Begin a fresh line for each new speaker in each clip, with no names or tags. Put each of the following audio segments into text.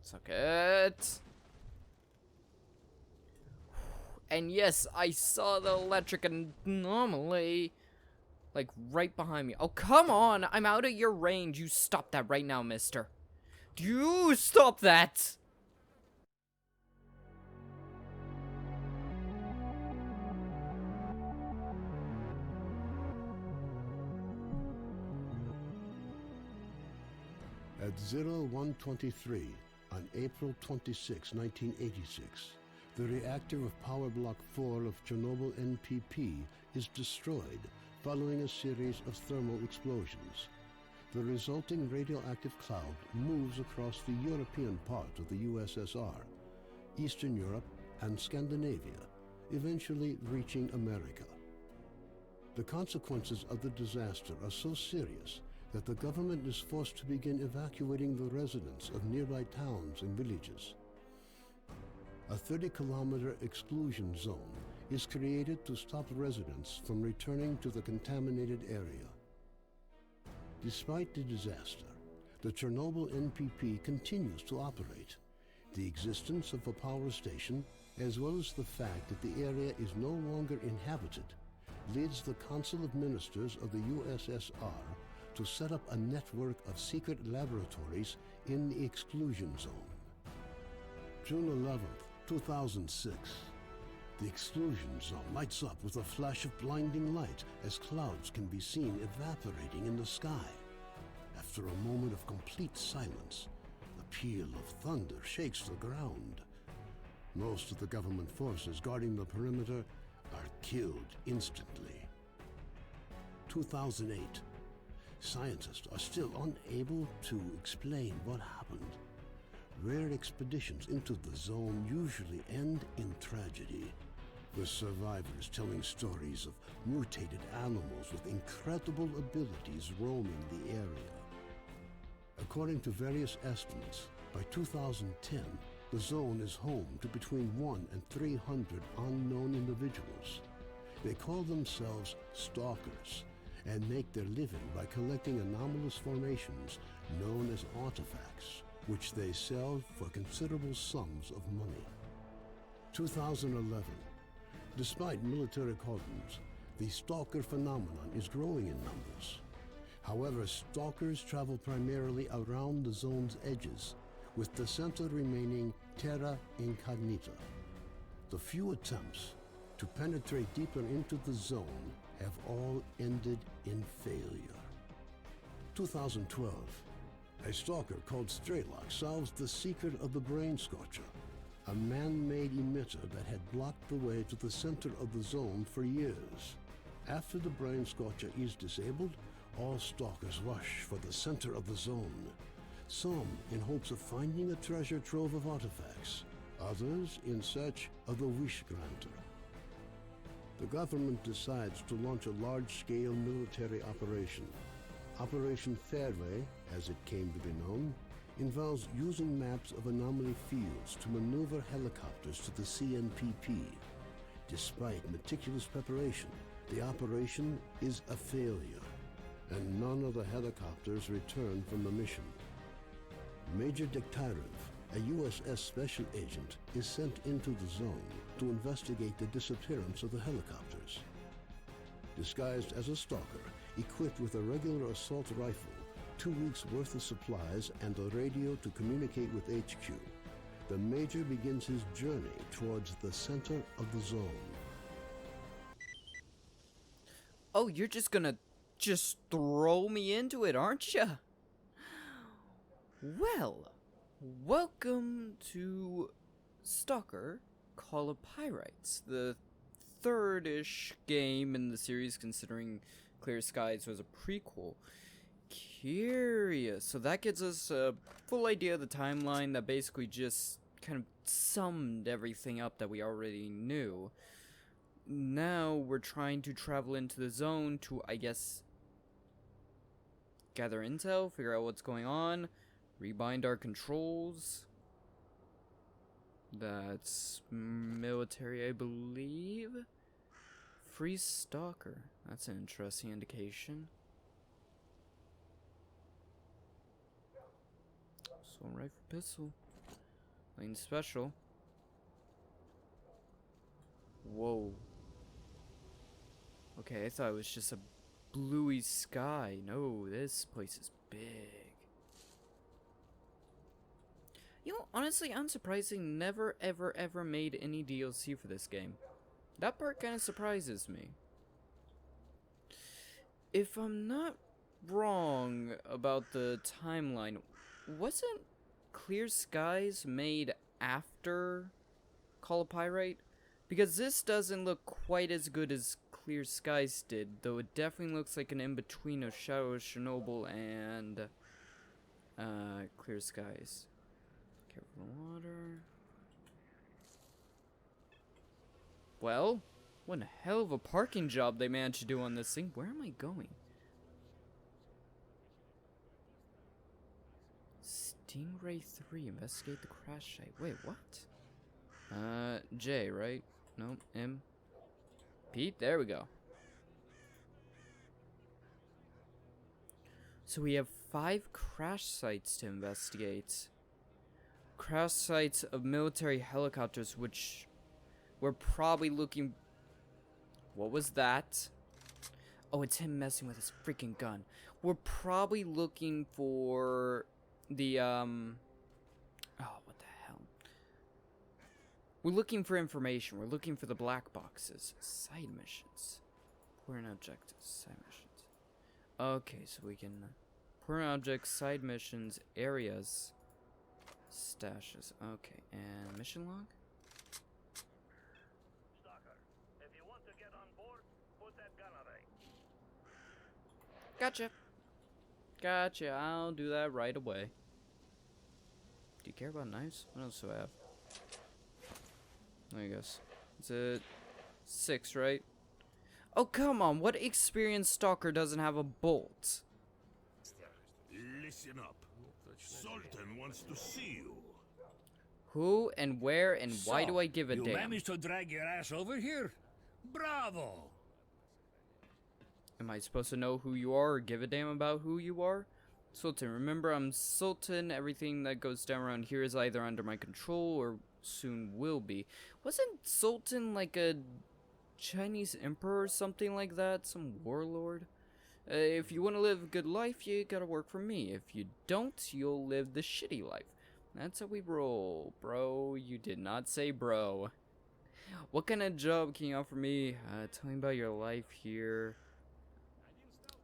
Suck it. And yes, I saw the electric anomaly, like, right behind me. Oh, come on! I'm out of your range. You stop that right now, mister. You stop that!
At 0123 on April 26, 1986, the reactor of Power Block 4 of Chernobyl NPP is destroyed following a series of thermal explosions. The resulting radioactive cloud moves across the European part of the USSR, Eastern Europe, and Scandinavia, eventually reaching America. The consequences of the disaster are so serious that the government is forced to begin evacuating the residents of nearby towns and villages. A 30-kilometer exclusion zone is created to stop residents from returning to the contaminated area. Despite the disaster, the Chernobyl NPP continues to operate. The existence of a power station, as well as the fact that the area is no longer inhabited, leads the Council of Ministers of the USSR to set up a network of secret laboratories in the exclusion zone. June 11th, 2006. The exclusion zone lights up with a flash of blinding light as clouds can be seen evaporating in the sky. After a moment of complete silence, the peal of thunder shakes the ground. Most of the government forces guarding the perimeter are killed instantly. 2008. Scientists are still unable to explain what happened. Rare expeditions into the zone usually end in tragedy, with survivors telling stories of mutated animals with incredible abilities roaming the area. According to various estimates, by 2010, the zone is home to between 100 and 300 unknown individuals. They call themselves Stalkers and make their living by collecting anomalous formations known as artifacts, which they sell for considerable sums of money. 2011. Despite military cordons, the stalker phenomenon is growing in numbers. However, stalkers travel primarily around the zone's edges, with the center remaining terra incognita. The few attempts to penetrate deeper into the zone have all ended in failure. 2012. A stalker called S.T.A.L.K.E.R solves the secret of the Brain Scorcher, a man-made emitter that had blocked the way to the center of the zone for years. After the Brain Scorcher is disabled, all stalkers rush for the center of the zone, some in hopes of finding a treasure trove of artifacts, others in search of the Wish Granter. The government decides to launch a large-scale military operation. Operation Fairway, as it came to be known, involves using maps of anomaly fields to maneuver helicopters to the CNPP. Despite meticulous preparation, the operation is a failure, and none of the helicopters return from the mission. Major S.T.A.K.L.E.R, a USS special agent, is sent into the zone to investigate the disappearance of the helicopters. Disguised as a stalker, equipped with a regular assault rifle, 2 weeks' worth of supplies, and a radio to communicate with HQ, the Major begins his journey towards the center of the zone.
Oh, you're just gonna throw me into it, aren't you? Well, welcome to Stalker, S.T.A.K.L.E.R, the third-ish game in the series, considering Clear Skies was a prequel. Curious. So that gives us a full idea of the timeline that basically just kind of summed everything up that we already knew. Now we're trying to travel into the zone to, I guess, gather intel, figure out what's going on, rebind our controls. That's military, I believe. Free Stalker. That's an interesting indication. So, rifle pistol. Lane special. Whoa. Okay, I thought it was just a bluey sky. No, this place is big. You know, honestly, unsurprising, never ever ever made any DLC for this game. That part kind of surprises me. If I'm not wrong about the timeline, wasn't Clear Skies made after S.T.A.L.K.E.R? Because this doesn't look quite as good as Clear Skies did, though it definitely looks like an in-between of Shadow of Chernobyl and Clear Skies. Careful of the water. Well, what a hell of a parking job they managed to do on this thing. Where am I going? Stingray 3, investigate the crash site. Wait, what? J, right? No, M. Pete, there we go. So we have 5 crash sites to investigate. Crash sites of military helicopters, which we're probably looking... What was that? Oh, it's him messing with his freaking gun. We're probably looking for the, Oh, what the hell? We're looking for information. We're looking for the black boxes. Side missions. Important objectives. Side missions. Okay, so we can... Important objects, side missions, areas, stashes. Okay, and mission log?
Stalker, if you want to get on board, put that gun away.
Gotcha. Gotcha, I'll do that right away. Do you care about knives? What else do I have? There you go. Is it 6, right? Oh, come on. What experienced stalker doesn't have a bolt?
Listen up. Sultan wants to see you.
Who and where and why
So,
do I give a
you
damn?
managed to drag your ass over here? Bravo!
Am I supposed to know who you are or give a damn about who you are? Sultan, remember I'm Sultan. Everything that goes down around here is either under my control or soon will be. Wasn't Sultan like a Chinese emperor or something like that? Some warlord? If you want to live a good life, you gotta work for me. If you don't, you'll live the shitty life. That's how we roll, bro. You did not say bro. What kind of job can you offer me? Tell me about your life here.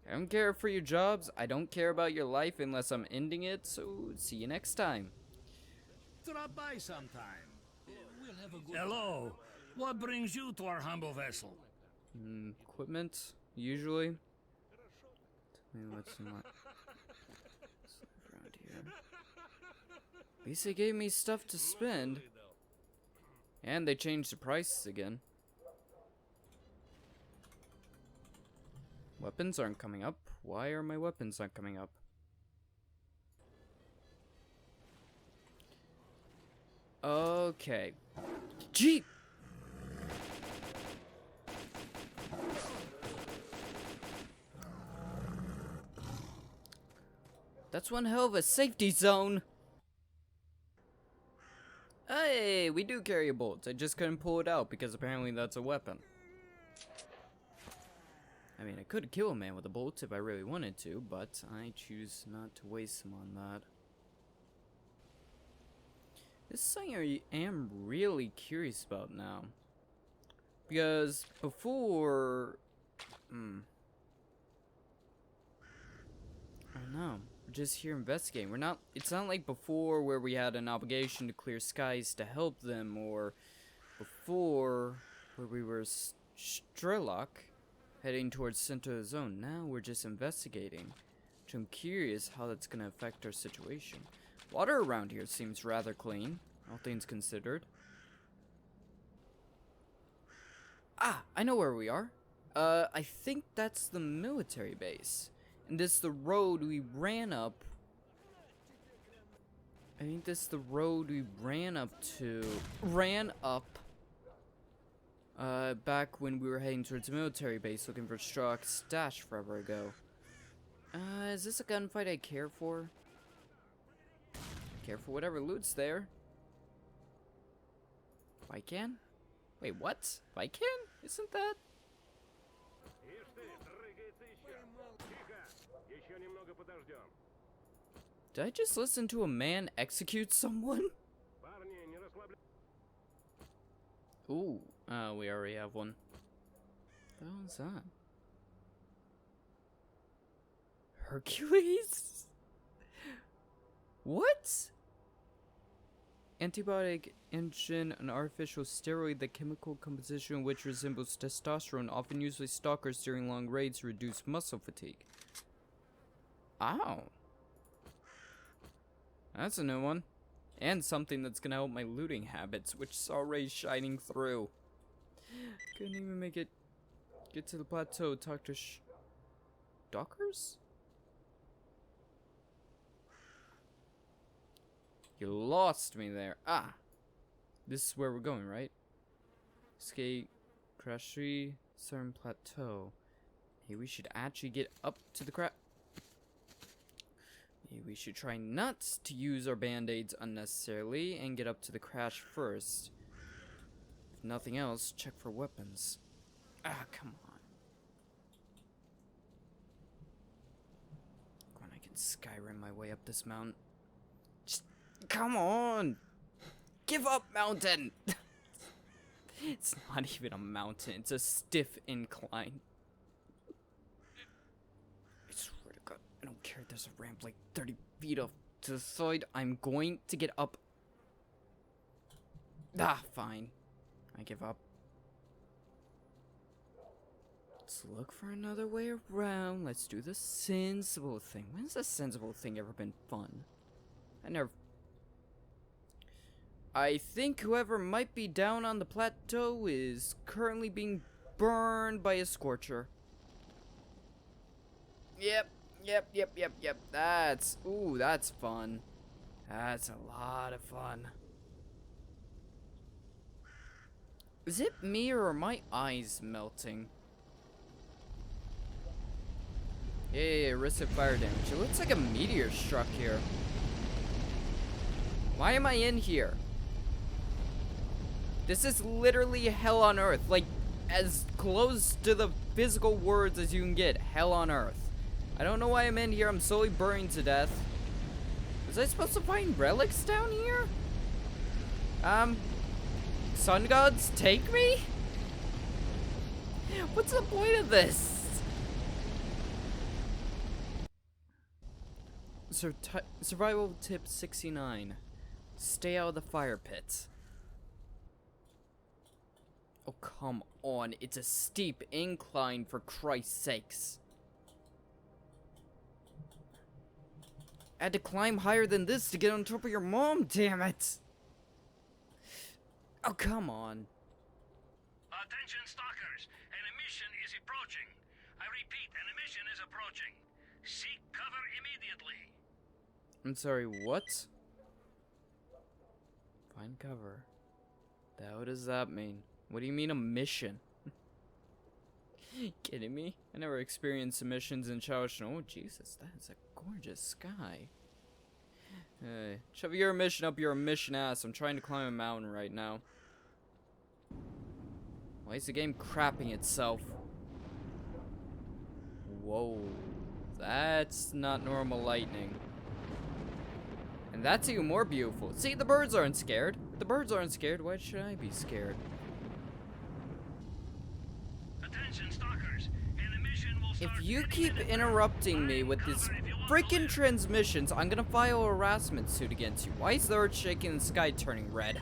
I don't care for your jobs. I don't care about your life unless I'm ending it, so see you next time.
Drop by sometime. We'll have a good Hello. What brings you to our humble vessel?
Equipment, usually. Tell me what's not around here. At least they gave me stuff to spend. And they changed the prices again. Weapons aren't coming up. Why are my weapons not coming up? Okay. Gee! That's one hell of a safety zone! Hey, we do carry a bolt. I just couldn't pull it out because apparently that's a weapon. I mean, I could kill a man with a bolt if I really wanted to, but I choose not to waste them on that. This is something I am really curious about now. Because before... I don't know. We're just here investigating. We're not... It's not like before where we had an obligation to clear skies to help them, or before where we were S.T.A.L.K.E.R heading towards center of the zone. Now we're just investigating, which I'm curious how that's gonna affect our situation. Water around here seems rather clean, all things considered. Ah, I know where we are. I think that's the military base. And this is the road we ran up. I think this is the road we ran up. Back when we were heading towards the military base looking for S.T.A.L.K.E.R stash forever ago. Is this a gunfight I care for? Care for whatever loot's there. Vican? Wait, what? Vican? Isn't that?
Ишь ты, дрыгается еще. Тихо. Еще немного подождем.
Did I just listen to a man execute someone?
Парни, не расслабляйтесь.
Ooh, we already have one. What the hell is that? Hercules? What? Antibiotic engine, an artificial steroid, the chemical composition which resembles testosterone, often used by stalkers during long raids to reduce muscle fatigue. Ow. That's a new one. And something that's gonna help my looting habits, which is already shining through. Couldn't even make it get to the plateau, talk to stalkers? You lost me there. Ah. This is where we're going, right? Escape, Crash 3, Southern Plateau. Hey, we should actually get up to the crash. Maybe we should try not to use our band-aids unnecessarily and get up to the crash first. If nothing else, check for weapons. Ah, come on. Come on, I can Skyrim my way up this mountain. Just, come on! Give up, mountain! It's not even a mountain, it's a stiff incline. I swear to God, I don't care if there's a ramp like 30 feet up to the side, I'm going to get up. Ah, fine. I give up. Let's look for another way around. Let's do the sensible thing. When's the sensible thing ever been fun? I think whoever might be down on the plateau is currently being burned by a scorcher. Yep. That's fun. That's a lot of fun. Is it me or are my eyes melting? Yeah, risk of fire damage. It looks like a meteor struck here. Why am I in here? This is literally hell on earth. Like, as close to the physical words as you can get. Hell on earth. I don't know why I'm in here. I'm slowly burning to death. Was I supposed to find relics down here? Sun gods, take me? What's the point of this? Survival tip 69. Stay out of the fire pits. Oh, come on. It's a steep incline, for Christ's sakes. I had to climb higher than this to get on top of your mom, damn it. Oh, come on.
Attention, stalkers. An emission is approaching. I repeat, an emission is approaching. Seek cover immediately.
I'm sorry, what? Find cover. What does that mean? What do you mean a mission? Kidding me? I never experienced missions in Chao. Oh, Jesus, that is a gorgeous sky. Hey, shove your mission up your mission ass. I'm trying to climb a mountain right now. Why is the game crapping itself? Whoa. That's not normal lightning. And that's even more beautiful. See, the birds aren't scared. The birds aren't scared. Why should I be scared?
Attention, stalkers. An emission will start
If you
any
keep
minute.
interrupting me with
Find
these
cover if you want to
freaking
live.
transmissions, I'm gonna file a harassment suit against you. Why is the earth shaking and the sky turning red?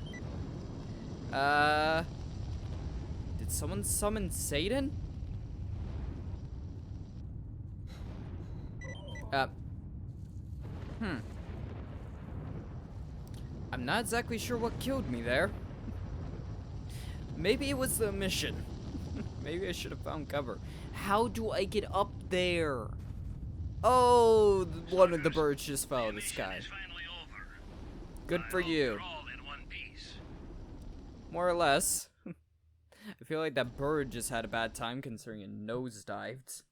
Did someone summon Satan? I'm not exactly sure what killed me there. Maybe it was the mission. Maybe I should have found cover. How do I get up there? Oh, one of the birds just fell out of the
Mission
sky.
is finally over.
Good
I
for
hope
you.
you're all in one piece.
More or less. I feel like that bird just had a bad time considering it nosedived.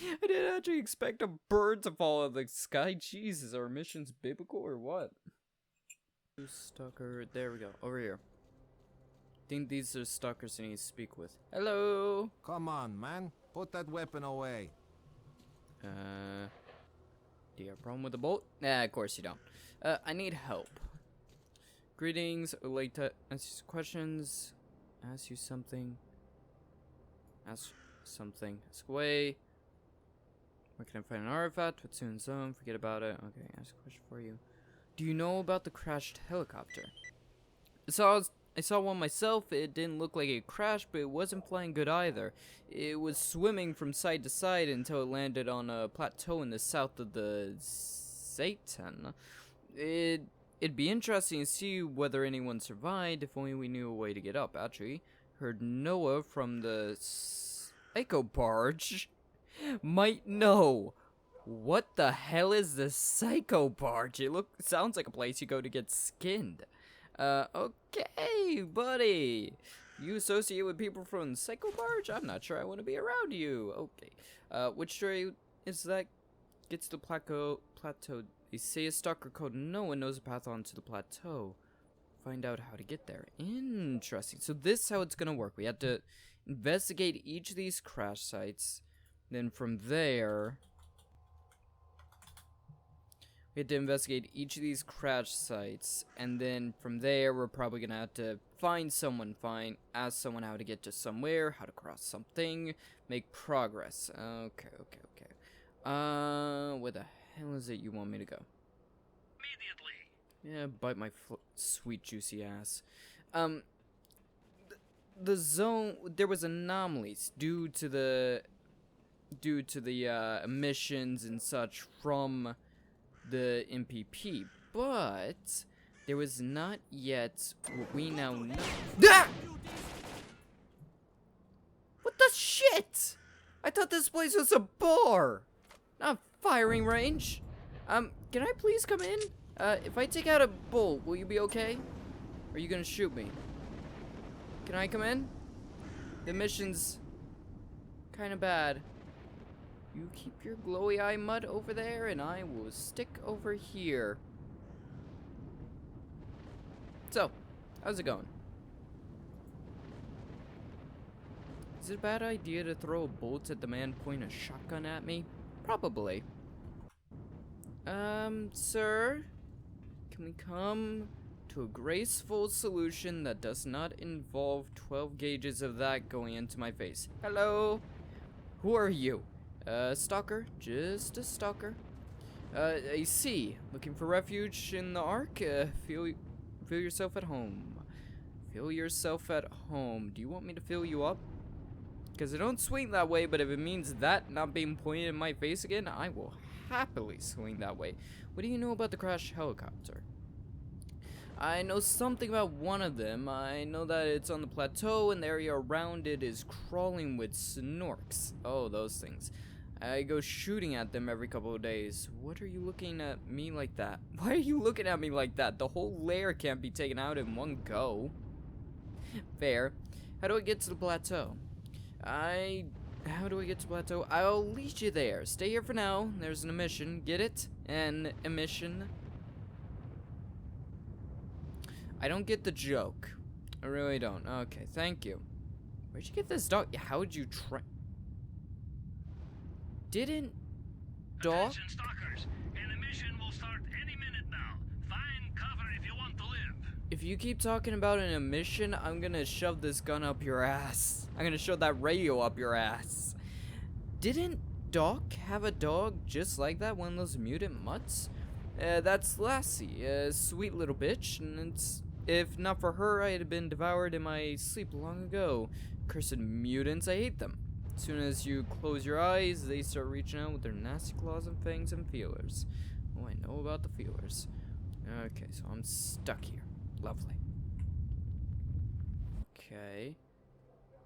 I didn't actually expect a bird to fall out of the sky. Jesus, are missions biblical or what? Stalker, there we go. Over here. think these are stalkers I need to speak with. Hello?
Come on, man. Put that weapon away.
Do you have a problem with the bolt? Nah, of course you don't. I need help. Greetings, I'd like to ask you questions. Ask you something. Ask something. Ask away. Where can I find an artifact? What's in the zone? Forget about it. Okay, ask a question for you. Do you know about the crashed helicopter? I saw one myself. It didn't look like it crashed, but it wasn't flying good either. It was swimming from side to side until it landed on a plateau in the south of the Satan. It'd be interesting to see whether anyone survived, if only we knew a way to get up, actually. Heard Noha from the Psycho-Barge might know. What the hell is the Psycho-Barge? It sounds like a place you go to get skinned. Okay, buddy. You associate with people from Psycho-Barge? I'm not sure I want to be around you. Okay. Which story is that? Gets to the Plateau. They say a stalker called Noha knows a path onto the plateau. Find out how to get there. Interesting. So this is how it's gonna work. We have to investigate each of these crash sites. Then from there, we have to investigate each of these crash sites. And then from there, we're probably gonna have to find someone, ask someone how to get to somewhere, how to cross something, make progress. Okay. Where the hell is it you want me to go?
Immediately.
Yeah, bite my sweet juicy ass. The zone, there was anomalies due to the emissions and such from the MPP, but there was not yet what we now know. Ah! What the shit? I thought this place was a bar, not firing range. Can I please come in? If I take out a bolt, will you be okay? Or are you gonna shoot me? Can I come in? The mission's kinda bad. You keep your glowy eye mud over there, and I will stick over here. So, how's it going? Is it a bad idea to throw a bolt at the man pointing a shotgun at me? Probably. Sir? Can we come to a graceful solution that does not involve 12 gauges of that going into my face? Hello? Who are you? Stalker? Just a stalker. I see. Looking for refuge in the Ark? Feel yourself at home. Feel yourself at home. Do you want me to fill you up? Because I don't swing that way, but if it means that not being pointed in my face again, I will happily swing that way. What do you know about the crashed helicopter? I know something about one of them. I know that it's on the plateau and the area around it is crawling with snorks. Oh, those things. I go shooting at them every couple of days. What are you looking at me like that? Why are you looking at me like that? The whole lair can't be taken out in one go. Fair. How do I get to the plateau? How do I get to Plateau? I'll lead you there. Stay here for now. There's an emission. Get it? An emission. I don't get the joke. I really don't. Okay, thank you. Where'd you get this dog? How'd you try? Didn't dog?
Attention, stalkers. An emission will start any minute now. Find cover if you want to live.
If you keep talking about an emission, I'm gonna shove this gun up your ass. I'm gonna shove that radio up your ass. Didn't Doc have a dog just like that? One of those mutant mutts? That's Lassie, a sweet little bitch, and if not for her, I'd have been devoured in my sleep long ago. Cursed mutants, I hate them. As soon as you close your eyes, they start reaching out with their nasty claws and fangs and feelers. Oh, I know about the feelers. Okay, so I'm stuck here. Lovely. Okay.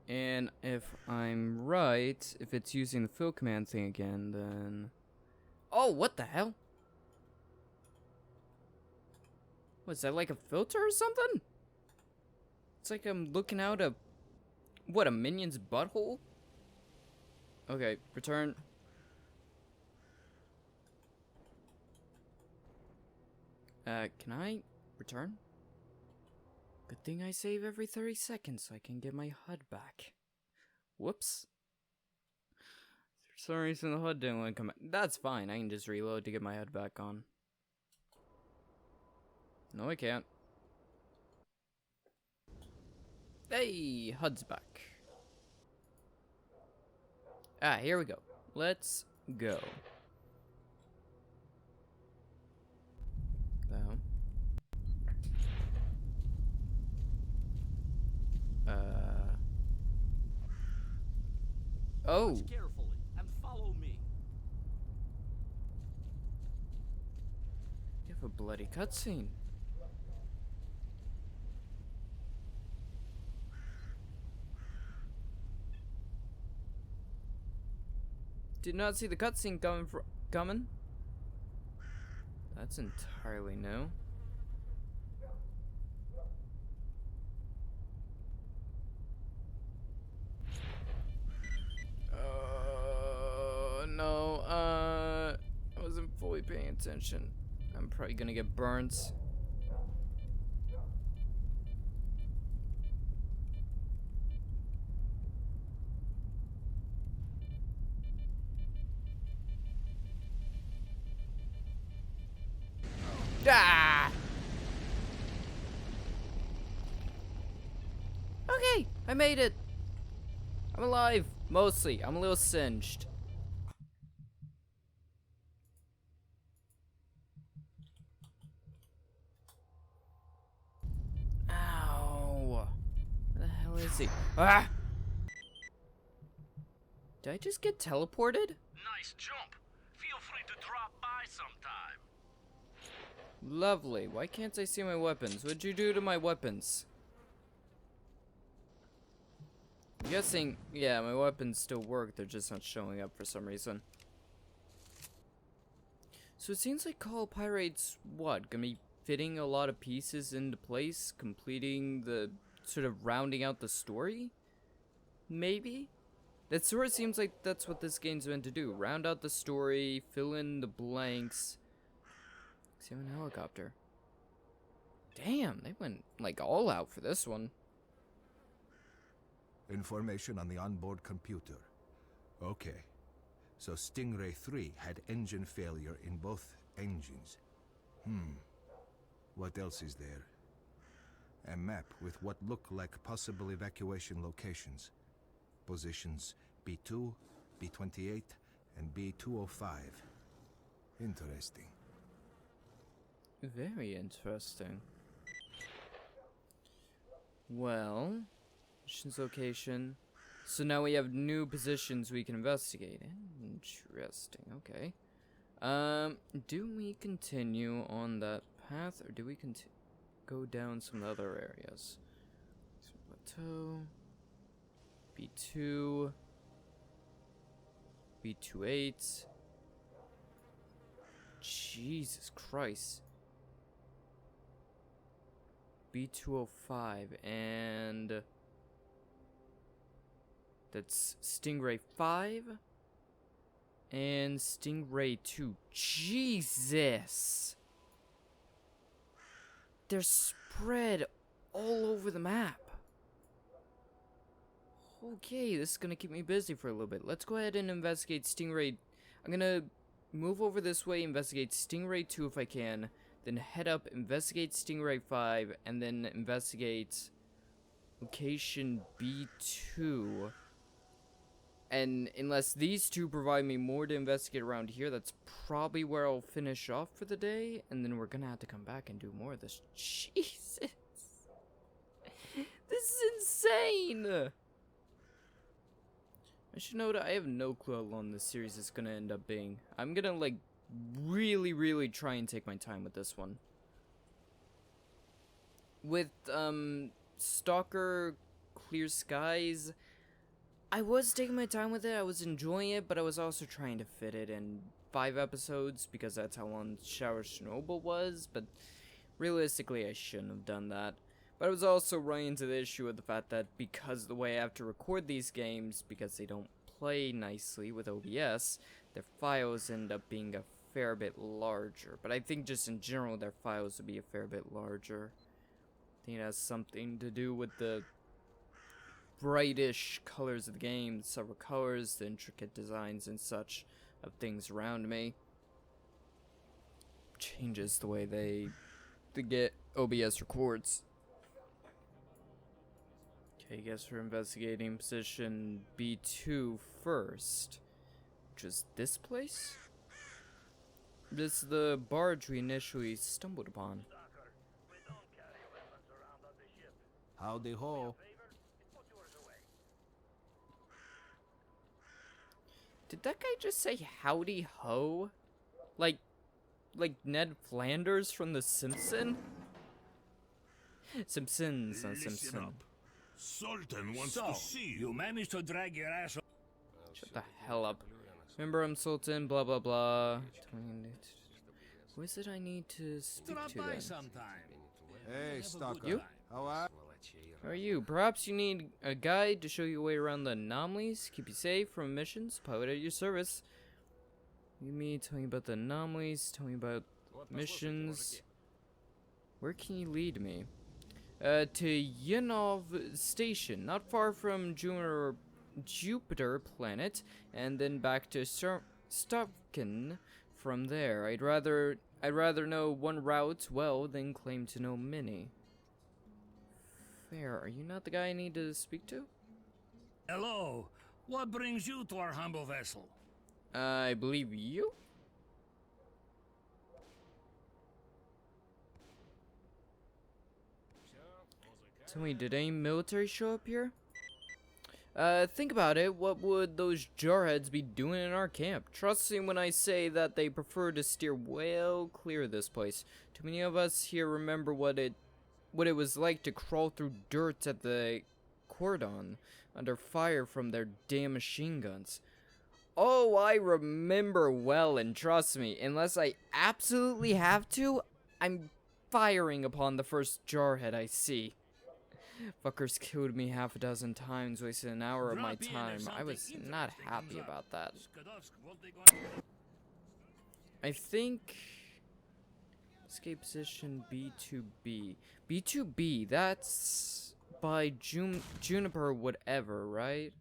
And if I'm right, if it's using the fill command thing again, then... Oh, what the hell? Was that like a filter or something? It's like I'm looking out a... What, a minion's butthole? Okay, return. Can I return? Good thing I save every 30 seconds so I can get my HUD back. Whoops. For some reason the HUD didn't want to come back. That's fine, I can just reload to get my HUD back on. No, I can't. Hey, HUD's back. Ah, here we go. Let's go. Down. Oh.
Watch carefully and follow me.
You have a bloody cutscene. Did not see the cutscene coming. That's entirely new. No, I wasn't fully paying attention. I'm probably gonna get burns. Ah! Okay, I made it. I'm alive, mostly. I'm a little singed. Ow. Where the hell is he? Ah! Did I just get teleported?
Nice jump. Feel free to drop by sometime.
Lovely. Why can't I see my weapons? What'd you do to my weapons? I'm guessing, yeah, my weapons still work. They're just not showing up for some reason. So it seems like Call of Pirates, what, gonna be fitting a lot of pieces into place, completing the, sort of rounding out the story? Maybe? That sort of seems like that's what this game's meant to do. Round out the story, fill in the blanks. See, I'm a helicopter. Damn, they went, like, all out for this one.
Information on the onboard computer. Okay. So Stingray 3 had engine failure in both engines. What else is there? A map with what look like possible evacuation locations. Positions B2, B28, and B205. Interesting.
Very interesting. Well, mission's location. So now we have new positions we can investigate. Interesting, okay. Do we continue on that path, or do we go down some other areas? So Plateau, B2, B28. Jesus Christ. B205, and that's Stingray 5 and Stingray 2. Jesus! They're spread all over the map. Okay, this is gonna keep me busy for a little bit. Let's go ahead and investigate Stingray. I'm gonna move over this way, investigate Stingray 2 if I can, then head up, investigate Stingray 5, and then investigate location B2. And unless these two provide me more to investigate around here, that's probably where I'll finish off for the day. And then we're gonna have to come back and do more of this. Jesus! This is insane! I should note I have no clue how long this series is gonna end up being. I'm gonna, like, really try and take my time with this one. With, Stalker, Clear Skies, I was taking my time with it, I was enjoying it, but I was also trying to fit it in 5 episodes, because that's how long Shower Chernobyl was, but realistically I shouldn't have done that. But I was also running into the issue of the fact that because of the way I have to record these games, because they don't play nicely with OBS, their files end up being a fair bit larger. But I think just in general their files would be a fair bit larger. I think it has something to do with the brightish colors of the game, the several colors, the intricate designs and such of things around me. Changes the way they get OBS records. Okay, I guess we're investigating position B2 first. Which is this place? This is the barge we initially stumbled upon.
Stalker, we don't carry weapons around on the ship.
Howdy ho.
Favor? Put yours away.
Did that guy just say howdy ho? Like Ned Flanders from The Simpsons? Simpsons, not Simpson.
Sultan wants
So,
to see
you managed to drag your ass.
Shut the hell up. Remember, I'm Sultan, blah blah blah. Who is it I need to speak
Drop
to
by
then?
sometime.
Hey, Stalker.
You?
How are
How are you? Perhaps you need a guide to show you a way around the anomalies, keep you safe from missions, pilot at your service. You mean tell me about the anomalies, tell me about missions. Where can you lead me? To Yanov Station, not far from Jupiter planet, and then back to S.T.A.L.K.E.R from there. I'd rather know one route well than claim to know many. Fair. Are you not the guy I need to speak to?
Hello. What brings you to our humble vessel?
I believe you? Tell me, did any military show up here? Think about it. What would those jarheads be doing in our camp? Trust me when I say that they prefer to steer well clear of this place. Too many of us here remember what it was like to crawl through dirt at the cordon under fire from their damn machine guns. Oh, I remember well, and trust me, unless I absolutely have to, I'm firing upon the first jarhead I see. Fuckers killed me half a dozen times, wasted an hour of my time. I was not happy about that. I think... escape position B2B. B2B, that's by Juniper whatever, right?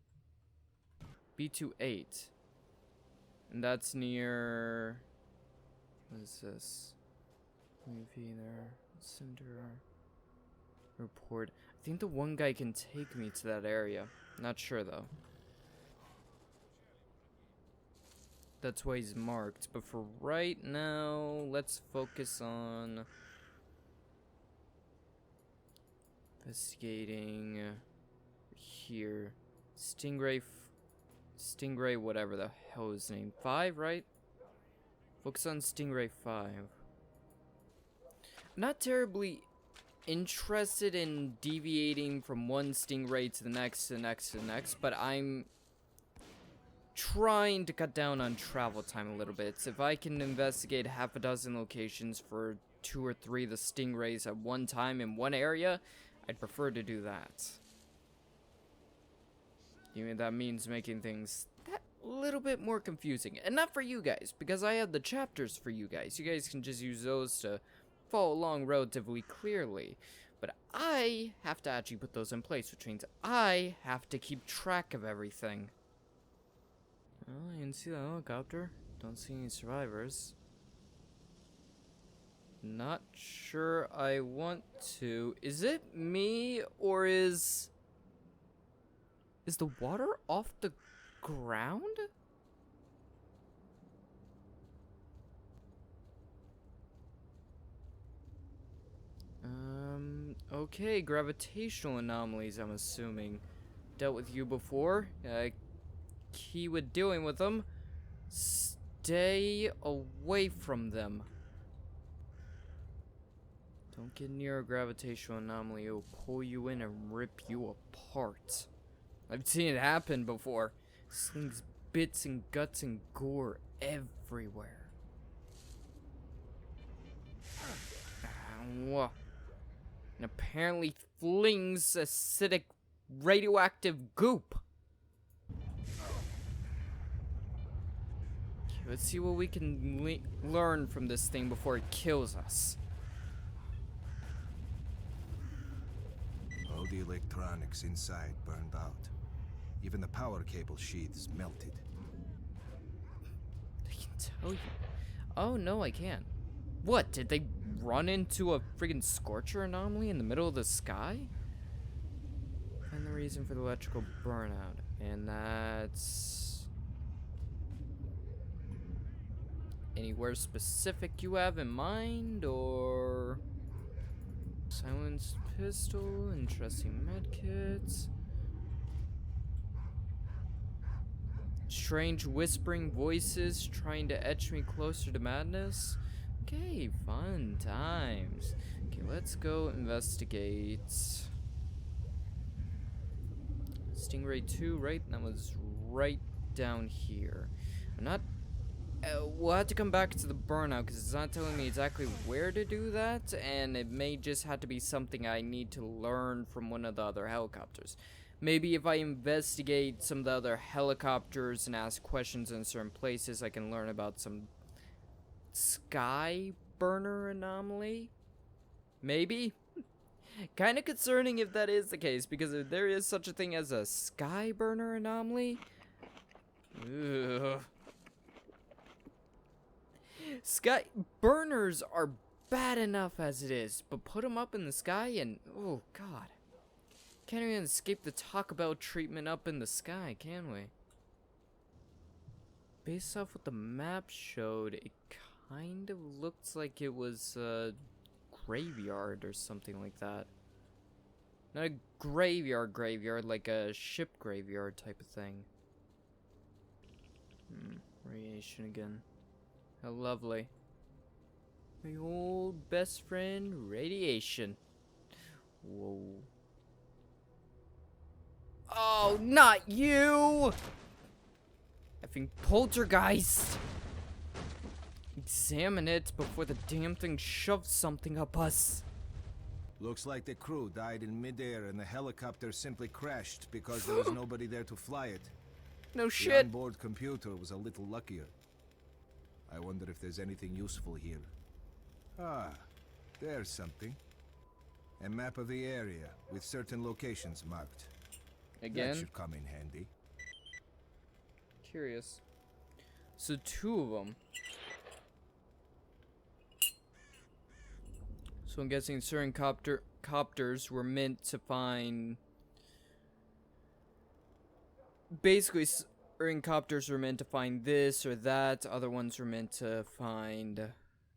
B28. And that's near... what is this? Movie there. Cinder... report. I think the one guy can take me to that area. Not sure though. That's why he's marked. But for right now, let's focus on investigating here. Stingray, whatever the hell his name. 5, right? Focus on Stingray 5. Not terribly interested in deviating from one Stingray to the next, to the next, to the next, but I'm trying to cut down on travel time a little bit. So if I can investigate half a dozen locations for 2 or 3 of the Stingrays at one time in one area, I'd prefer to do that. Even that means making things that little bit more confusing. And not for you guys, because I have the chapters for you guys. You guys can just use those to follow along relatively clearly, but I have to actually put those in place, which means I have to keep track of everything. Oh, I didn't see that helicopter. Don't see any survivors. Not sure I want to. Is it me, or is the water off the ground? Okay, gravitational anomalies, I'm assuming. Dealt with you before. Key with dealing with them. Stay away from them. Don't get near a gravitational anomaly, it'll pull you in and rip you apart. I've seen it happen before. Slings bits and guts and gore everywhere. And apparently flings acidic radioactive goop. Okay, let's see what we can learn from this thing before it kills us.
electronics inside burned out. Even the power cable sheaths melted.
I can tell you. Oh, no, I can't. What, did they run into a friggin' scorcher anomaly in the middle of the sky? Find the reason for the electrical burnout. And that's... anywhere specific you have in mind, or... silenced pistol, interesting medkits... strange whispering voices trying to etch me closer to madness. Okay, fun times. Okay, let's go investigate. Stingray 2, right? That was right down here. I'm not... we'll have to come back to the burnout because it's not telling me exactly where to do that, and it may just have to be something I need to learn from one of the other helicopters. Maybe if I investigate some of the other helicopters and ask questions in certain places, I can learn about some sky burner anomaly? Maybe? Kind of concerning if that is the case, because if there is such a thing as a sky burner anomaly... ugh. Sky burners are bad enough as it is, but put them up in the sky and... oh, God. Can't even escape the Taco Bell treatment up in the sky, can we? Based off what the map showed, it kind of looks like it was a graveyard or something like that. Not a graveyard, like a ship graveyard type of thing. Radiation again. How lovely. My old best friend, radiation. Whoa. Oh, not you! Effing poltergeist! Examine it before the damn thing shoves something up us.
Looks like the crew died in midair and the helicopter simply crashed because there was nobody there to fly it.
No
The
shit.
onboard computer was a little luckier. I wonder if there's anything useful here. Ah, there's something. A map of the area with certain locations marked. That
Again?
should come in handy.
Curious. So 2 of them. So I'm guessing certain copters were meant to find... basically, certain copters were meant to find this or that. Other ones were meant to find...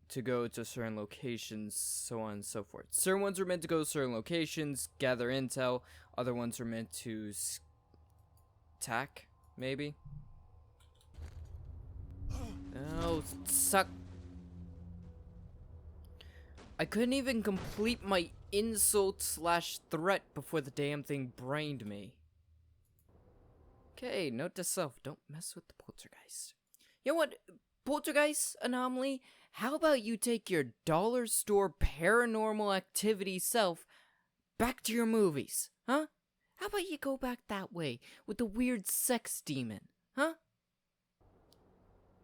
to go to certain locations, so on and so forth. Certain ones were meant to go to certain locations, gather intel. Other ones were meant to attack, maybe? Oh, suck. I couldn't even complete my insult/threat before the damn thing brained me. Okay, note to self, don't mess with the poltergeist. You know what, poltergeist anomaly? How about you take your dollar store paranormal activity self back to your movies, huh? How about you go back that way with the weird sex demon, huh?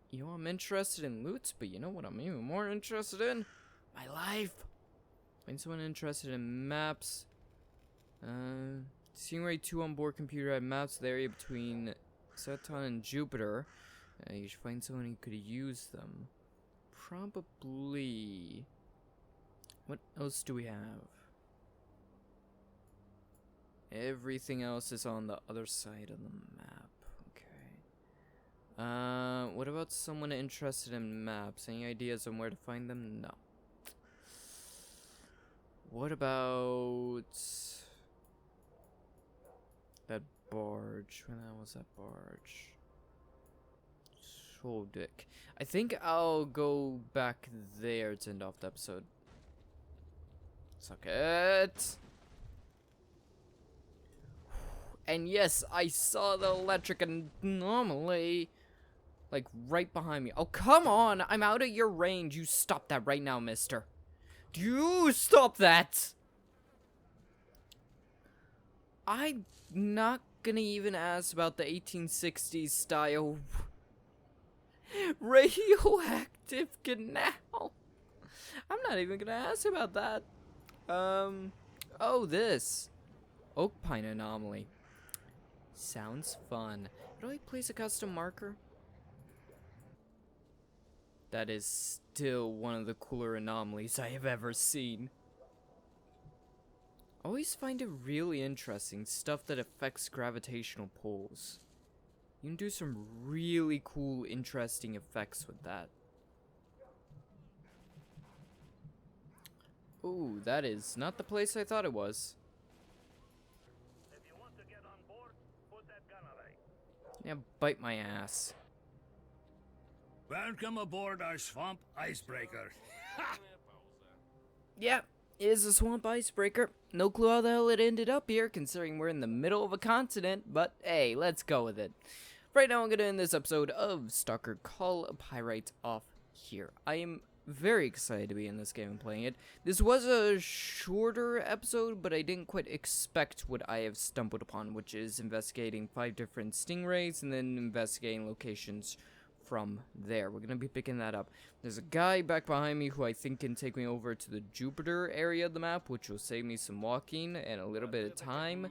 You know, I'm interested in loot, but you know what I'm even more interested in? My life. Find someone interested in maps. Stingray 2 onboard computer had maps of the area between Saturn and Jupiter. You should find someone who could use them. Probably. What else do we have? Everything else is on the other side of the map. Okay. What about someone interested in maps? Any ideas on where to find them? No. What about that barge? When was that barge? So dick. I think I'll go back there to end off the episode. Suck it. And yes, I saw the electric anomaly, like, right behind me. Oh, come on! I'm out of your range. You stop that right now, mister. You stop that! I'm not gonna even ask about the 1860s style radioactive canal. I'm not even gonna ask about that. Oh, this. Oak Pine Anomaly. Sounds fun. How do I place a custom marker? That is still one of the cooler anomalies I have ever seen. Always find it really interesting, stuff that affects gravitational pulls. You can do some really cool, interesting effects with that. Ooh, that is not the place I thought it was.
If you want to get on board, put that gun away.
Yeah, bite my ass.
Welcome aboard our swamp icebreaker.
Yeah, it is a swamp icebreaker. No clue how the hell it ended up here, considering we're in the middle of a continent, but hey, let's go with it. Right now, I'm going to end this episode of S.T.A.L.K.E.R. Call a Pyrite off here. I am very excited to be in this game and playing it. This was a shorter episode, but I didn't quite expect what I have stumbled upon, which is investigating 5 different Stingrays and then investigating locations from there. We're going to be picking that up. There's a guy back behind me who I think can take me over to the Jupiter area of the map, which will save me some walking and a little bit of time,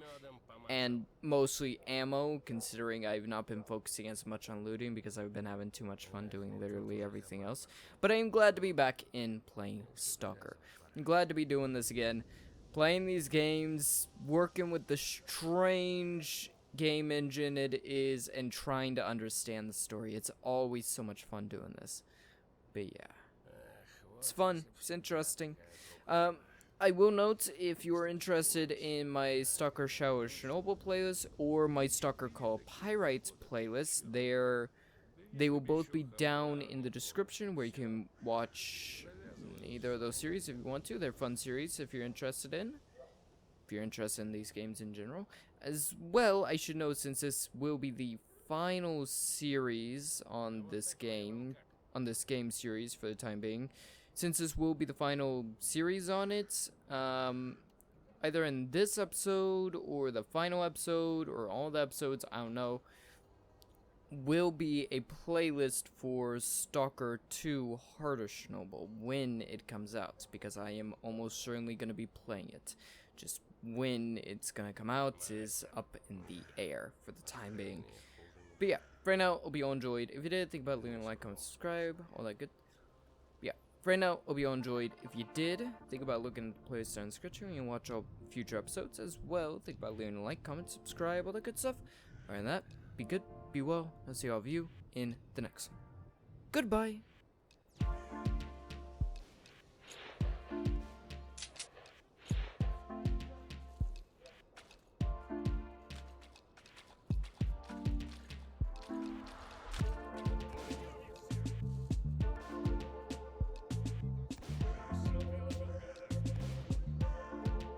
and mostly ammo, considering I've not been focusing as much on looting because I've been having too much fun doing literally everything else. But I am glad to be back in playing Stalker. I'm glad to be doing this again. Playing these games, working with the strange game engine it is, and trying to understand the story. It's always so much fun doing this. But yeah, it's fun. It's interesting. I will note, if you are interested in my Stalker Shower Chernobyl playlist or my Stalker Call Pyrite playlist, they will both be down in the description, where you can watch either of those series if you want to. They're fun series if you're interested in. If you're interested in these games in general. As well, I should note, since this will be the final series on this game series for the time being, since this will be the final series on it, either in this episode or the final episode or all the episodes, I don't know, will be a playlist for Stalker 2 Heart of Chernobyl when it comes out, because I am almost certainly going to be playing it. Just when it's going to come out is up in the air for the time being. But yeah, right now, hope you all enjoyed. If you did, think about leaving a like, comment, subscribe, all that good. Yeah, right now, hope you all enjoyed. If you did, think about looking at the playlist down in the description. You can watch all future episodes as well. Think about leaving a like, comment, subscribe, all that good stuff. Other than that, be good, be well. I'll see all of you in the next one. Goodbye.